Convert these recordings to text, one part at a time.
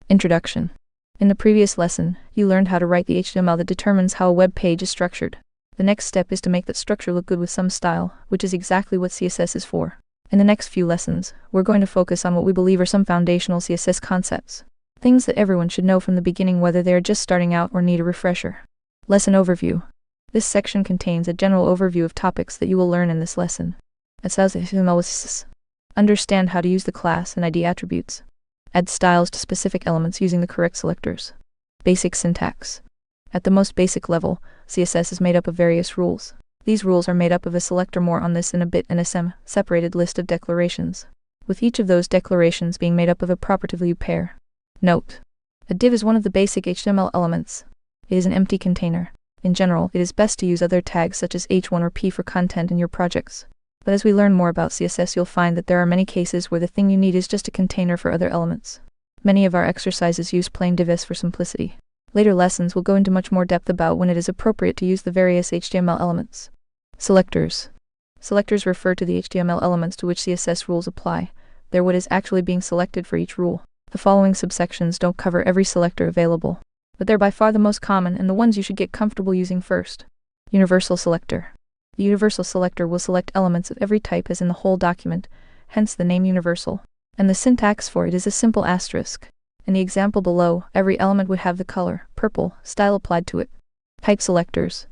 Introduction. In the previous lesson, you learned how to write the HTML that determines how a web page is structured. The next step is to make that structure look good with some style, which is exactly what CSS is for. In the next few lessons, we're going to focus on what we believe are some foundational CSS concepts. Things that everyone should know from the beginning whether they are just starting out or need a refresher. Lesson Overview. This section contains a general overview of topics that you will learn in this lesson. Understand how to use the class and ID attributes. Add styles to specific elements using the correct selectors. Basic syntax. At the most basic level, CSS is made up of various rules. These rules are made up of a selector, more on this in a bit, and a separated list of declarations, with each of those declarations being made up of a property value pair. Note: a div is one of the basic HTML elements. It is an empty container. In general, it is best to use other tags such as h1 or p for content in your projects. But as we learn more about CSS, you'll find that there are many cases where the thing you need is just a container for other elements. Many of our exercises use plain divs for simplicity. Later lessons will go into much more depth about when it is appropriate to use the various HTML elements. Selectors. Selectors refer to the HTML elements to which CSS rules apply. They're what is actually being selected for each rule. The following subsections don't cover every selector available, but they're by far the most common and the ones you should get comfortable using first. Universal selector. The universal selector will select elements of every type as in the whole document, hence the name universal. And the syntax for it is a simple asterisk. In the example below, every element would have the color, purple, style applied to it. Type selectors.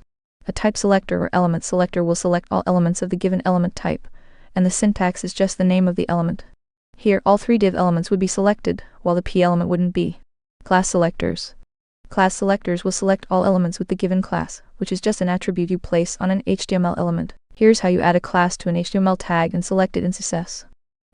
A type selector or element selector will select all elements of the given element type, and the syntax is just the name of the element. Here, all three div elements would be selected, while the p element wouldn't be. Class selectors. Class selectors will select all elements with the given class, which is just an attribute you place on an HTML element. Here's how you add a class to an HTML tag and select it in CSS.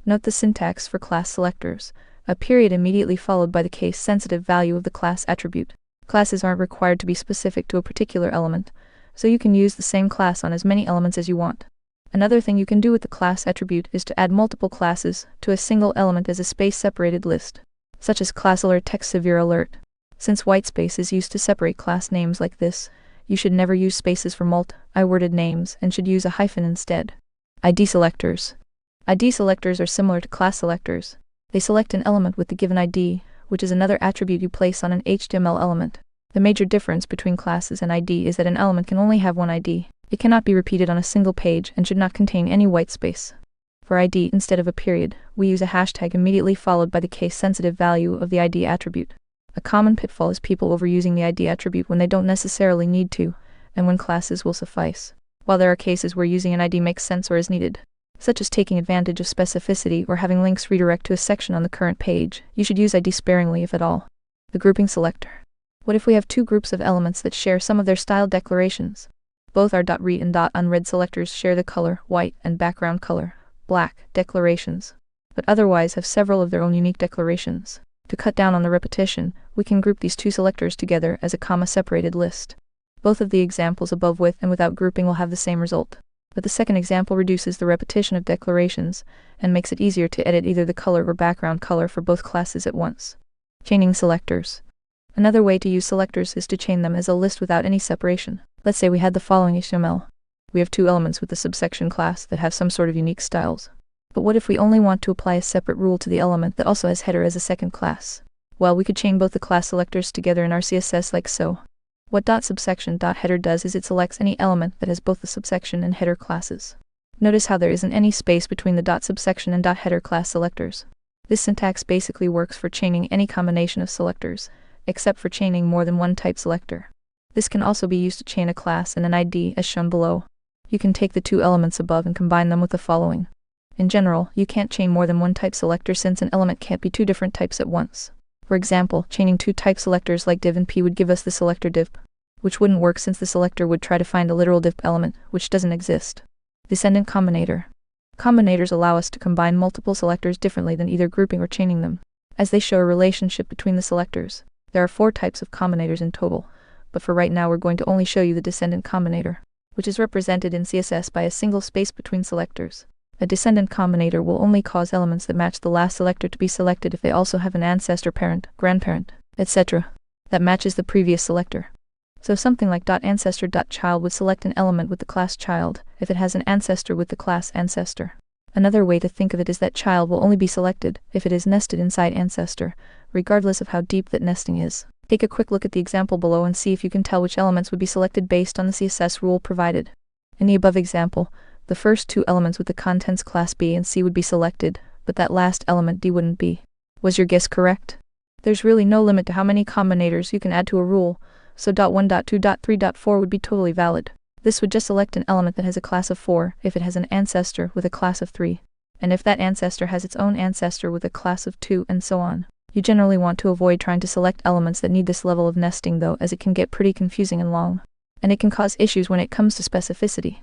Note the syntax for class selectors. A period immediately followed by the case-sensitive value of the class attribute. Classes aren't required to be specific to a particular element, so you can use the same class on as many elements as you want. Another thing you can do with the class attribute is to add multiple classes to a single element as a space-separated list, such as class alert text severe alert. Since whitespace is used to separate class names like this, you should never use spaces for multi-worded names and should use a hyphen instead. ID selectors. ID selectors are similar to class selectors. They select an element with the given ID, which is another attribute you place on an HTML element. The major difference between classes and ID is that an element can only have one ID. It cannot be repeated on a single page and should not contain any white space. For ID, instead of a period, we use a hashtag immediately followed by the case-sensitive value of the ID attribute. A common pitfall is people overusing the ID attribute when they don't necessarily need to, and when classes will suffice. While there are cases where using an ID makes sense or is needed, such as taking advantage of specificity or having links redirect to a section on the current page, you should use ID sparingly if at all. The grouping selector. What if we have two groups of elements that share some of their style declarations? Both our .read and .unread selectors share the color, white, and background color, black, declarations, but otherwise have several of their own unique declarations. To cut down on the repetition, we can group these two selectors together as a comma-separated list. Both of the examples above with and without grouping will have the same result, but the second example reduces the repetition of declarations and makes it easier to edit either the color or background color for both classes at once. Chaining selectors. Another way to use selectors is to chain them as a list without any separation. Let's say we had the following HTML. We have two elements with the subsection class that have some sort of unique styles. But what if we only want to apply a separate rule to the element that also has header as a second class? Well, we could chain both the class selectors together in our CSS like so. What .subsection.header does is it selects any element that has both the subsection and header classes. Notice how there isn't any space between the .subsection and .header class selectors. This syntax basically works for chaining any combination of selectors, except for chaining more than one type selector. This can also be used to chain a class and an ID as shown below. You can take the two elements above and combine them with the following. In general, you can't chain more than one type selector since an element can't be two different types at once. For example, chaining two type selectors like div and p would give us the selector div, which wouldn't work since the selector would try to find a literal div element, which doesn't exist. Descendant combinator. Combinators allow us to combine multiple selectors differently than either grouping or chaining them, as they show a relationship between the selectors. There are 4 types of combinators in total, but for right now we're going to only show you the descendant combinator, which is represented in CSS by a single space between selectors. A descendant combinator will only cause elements that match the last selector to be selected if they also have an ancestor parent, grandparent, etc. that matches the previous selector. So something like .ancestor.child would select an element with the class child if it has an ancestor with the class ancestor. Another way to think of it is that child will only be selected if it is nested inside ancestor, regardless of how deep that nesting is. Take a quick look at the example below and see if you can tell which elements would be selected based on the CSS rule provided. In the above example, the first two elements with the contents class B and C would be selected, but that last element D wouldn't be. Was your guess correct? There's really no limit to how many combinators you can add to a rule, so .1, .2, .3, .4 would be totally valid. This would just select an element that has a class of 4 if it has an ancestor with a class of 3, and if that ancestor has its own ancestor with a class of 2, and so on. You generally want to avoid trying to select elements that need this level of nesting though, as it can get pretty confusing and long, and it can cause issues when it comes to specificity.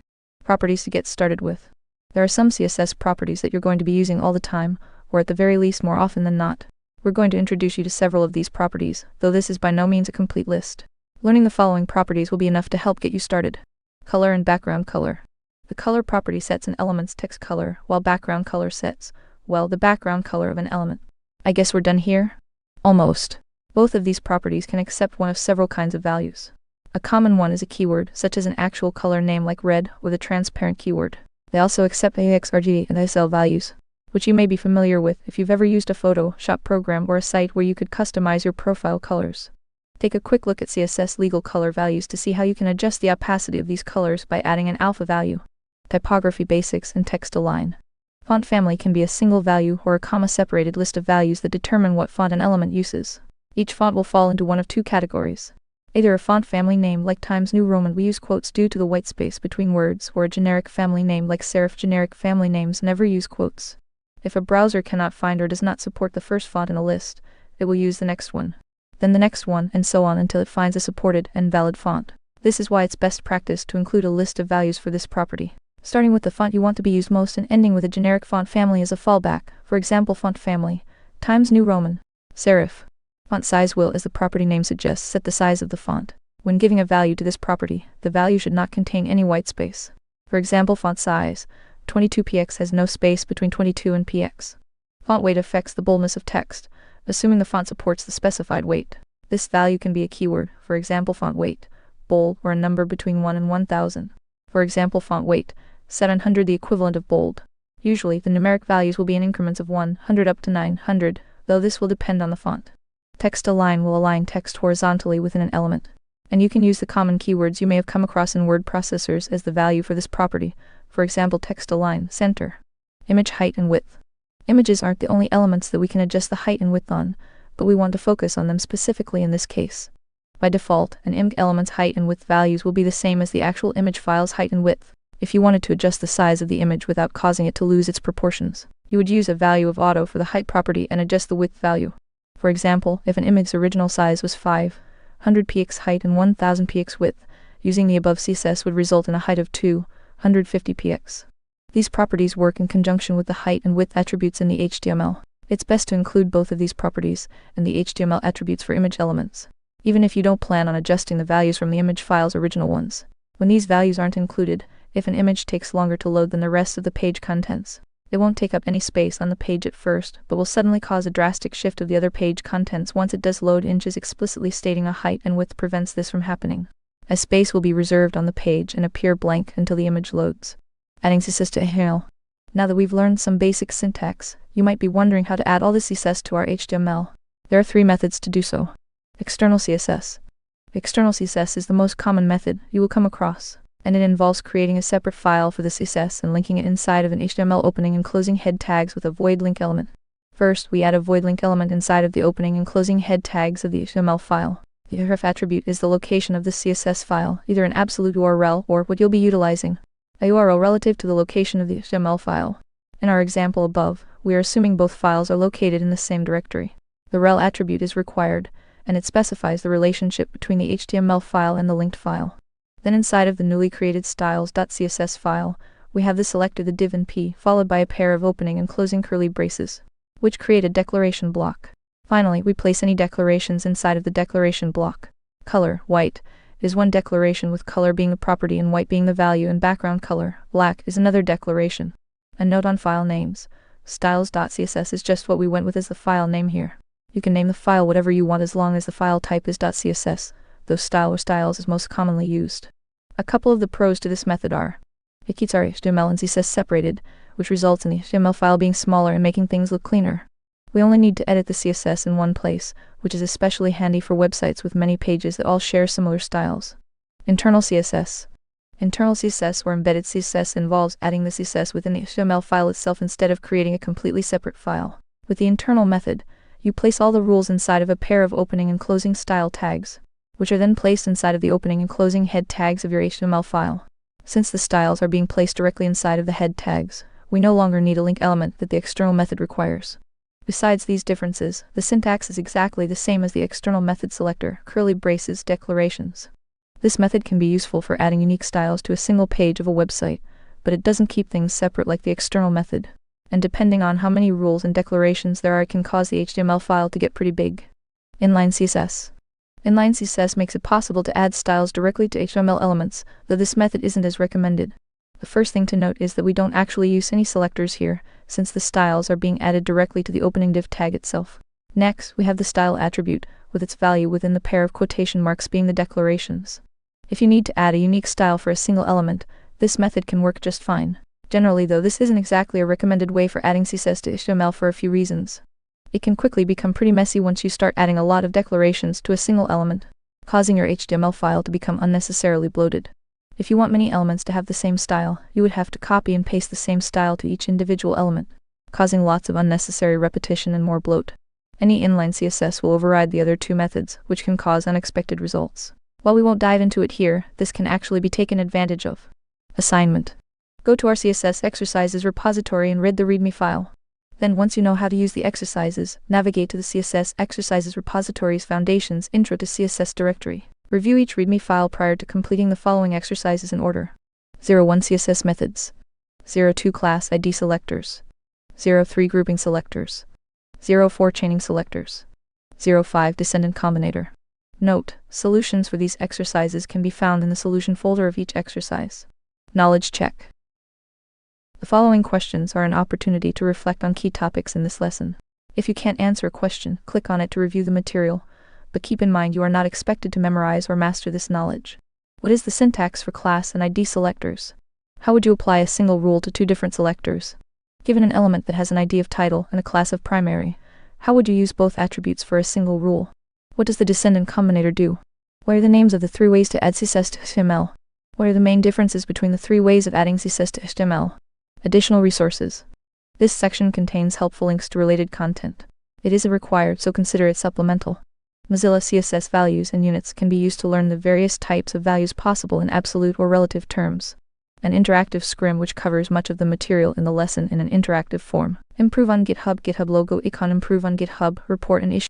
Properties to get started with. There are some CSS properties that you're going to be using all the time, or at the very least more often than not. We're going to introduce you to several of these properties, though this is by no means a complete list. Learning the following properties will be enough to help get you started. Color and background color. The color property sets an element's text color, while background color sets, well, the background color of an element. I guess we're done here? Almost. Both of these properties can accept one of several kinds of values. A common one is a keyword, such as an actual color name like red, with a transparent keyword. They also accept AX, RGB, and ISL values, which you may be familiar with if you've ever used a Photoshop program or a site where you could customize your profile colors. Take a quick look at CSS legal color values to see how you can adjust the opacity of these colors by adding an alpha value. Typography basics and text-align. Font family can be a single value or a comma-separated list of values that determine what font an element uses. Each font will fall into one of two categories. Either a font family name like Times New Roman, we use quotes due to the white space between words, or a generic family name like serif. Generic family names never use quotes. If a browser cannot find or does not support the first font in a list, it will use the next one, then the next one, and so on until it finds a supported and valid font. This is why it's best practice to include a list of values for this property, starting with the font you want to be used most and ending with a generic font family as a fallback. For example, font family, Times New Roman, serif. Font size will, as the property name suggests, set the size of the font. When giving a value to this property, the value should not contain any white space. For example, font size, 22px has no space between 22 and px. Font weight affects the boldness of text, assuming the font supports the specified weight. This value can be a keyword, for example font weight, bold, or a number between 1 and 1000. For example font weight, set on 100 the equivalent of bold. Usually the numeric values will be in increments of 100 up to 900, though this will depend on the font. Text-align will align text horizontally within an element, and you can use the common keywords you may have come across in word processors as the value for this property. For example, text-align, center. Image height and width. Images aren't the only elements that we can adjust the height and width on, but we want to focus on them specifically in this case. By default, an img element's height and width values will be the same as the actual image file's height and width. If you wanted to adjust the size of the image without causing it to lose its proportions, you would use a value of auto for the height property and adjust the width value. For example, if an image's original size was 500 px height and 1000 px width, using the above CSS would result in a height of 250 px. These properties work in conjunction with the height and width attributes in the HTML. It's best to include both of these properties and the HTML attributes for image elements, even if you don't plan on adjusting the values from the image file's original ones. When these values aren't included, if an image takes longer to load than the rest of the page contents, it won't take up any space on the page at first, but will suddenly cause a drastic shift of the other page contents once it does load. Inches explicitly stating a height and width prevents this from happening, as space will be reserved on the page and appear blank until the image loads. Adding CSS to HTML. Now that we've learned some basic syntax, you might be wondering how to add all this CSS to our HTML. There are 3 methods to do so. External CSS. External CSS is the most common method you will come across, and it involves creating a separate file for the CSS and linking it inside of an HTML opening and closing head tags with a void link element. First, we add a void link element inside of the opening and closing head tags of the HTML file. The href attribute is the location of the CSS file, either an absolute URL or what you'll be utilizing, a URL relative to the location of the HTML file. In our example above, we are assuming both files are located in the same directory. The rel attribute is required, and it specifies the relationship between the HTML file and the linked file. Then inside of the newly created styles.css file, we have the selector the div and p followed by a pair of opening and closing curly braces, which create a declaration block. Finally, we place any declarations inside of the declaration block. Color, white, is one declaration with color being the property and white being the value, and background color, black, is another declaration. A note on file names. Styles.css is just what we went with as the file name here. You can name the file whatever you want as long as the file type is .css, though style or styles is most commonly used. A couple of the pros to this method are: it keeps our HTML and CSS separated, which results in the HTML file being smaller and making things look cleaner. We only need to edit the CSS in one place, which is especially handy for websites with many pages that all share similar styles. Internal CSS. Internal CSS or embedded CSS involves adding the CSS within the HTML file itself instead of creating a completely separate file. With the internal method, you place all the rules inside of a pair of opening and closing style tags, which are then placed inside of the opening and closing head tags of your HTML file. Since the styles are being placed directly inside of the head tags, we no longer need a link element that the external method requires. Besides these differences, the syntax is exactly the same as the external method selector, curly braces, declarations. This method can be useful for adding unique styles to a single page of a website, but it doesn't keep things separate like the external method. And depending on how many rules and declarations there are, it can cause the HTML file to get pretty big. Inline CSS. Inline CSS makes it possible to add styles directly to HTML elements, though this method isn't as recommended. The first thing to note is that we don't actually use any selectors here, since the styles are being added directly to the opening div tag itself. Next, we have the style attribute, with its value within the pair of quotation marks being the declarations. If you need to add a unique style for a single element, this method can work just fine. Generally though, this isn't exactly a recommended way for adding CSS to HTML for a few reasons. It can quickly become pretty messy once you start adding a lot of declarations to a single element, causing your HTML file to become unnecessarily bloated. If you want many elements to have the same style, you would have to copy and paste the same style to each individual element, causing lots of unnecessary repetition and more bloat. Any inline CSS will override the other two methods, which can cause unexpected results. While we won't dive into it here, this can actually be taken advantage of. Assignment. Go to our CSS exercises repository and read the README file. Then once you know how to use the exercises, navigate to the CSS exercises repository's Foundations Intro to CSS directory. Review each README file prior to completing the following exercises in order. 01 CSS methods. 02 class ID selectors. 03 grouping selectors. 04 chaining selectors. 05 descendant combinator. Note: solutions for these exercises can be found in the solution folder of each exercise. Knowledge check. The following questions are an opportunity to reflect on key topics in this lesson. If you can't answer a question, click on it to review the material, but keep in mind you are not expected to memorize or master this knowledge. What is the syntax for class and ID selectors? How would you apply a single rule to two different selectors? Given an element that has an ID of title and a class of primary, how would you use both attributes for a single rule? What does the descendant combinator do? What are the names of the three ways to add CSS to HTML? What are the main differences between the three ways of adding CSS to HTML? Additional resources. This section contains helpful links to related content. It isn't required, so consider it supplemental. Mozilla CSS values and units can be used to learn the various types of values possible in absolute or relative terms. An interactive scrim which covers much of the material in the lesson in an interactive form. Improve on GitHub. GitHub logo icon. Improve on GitHub report and issue.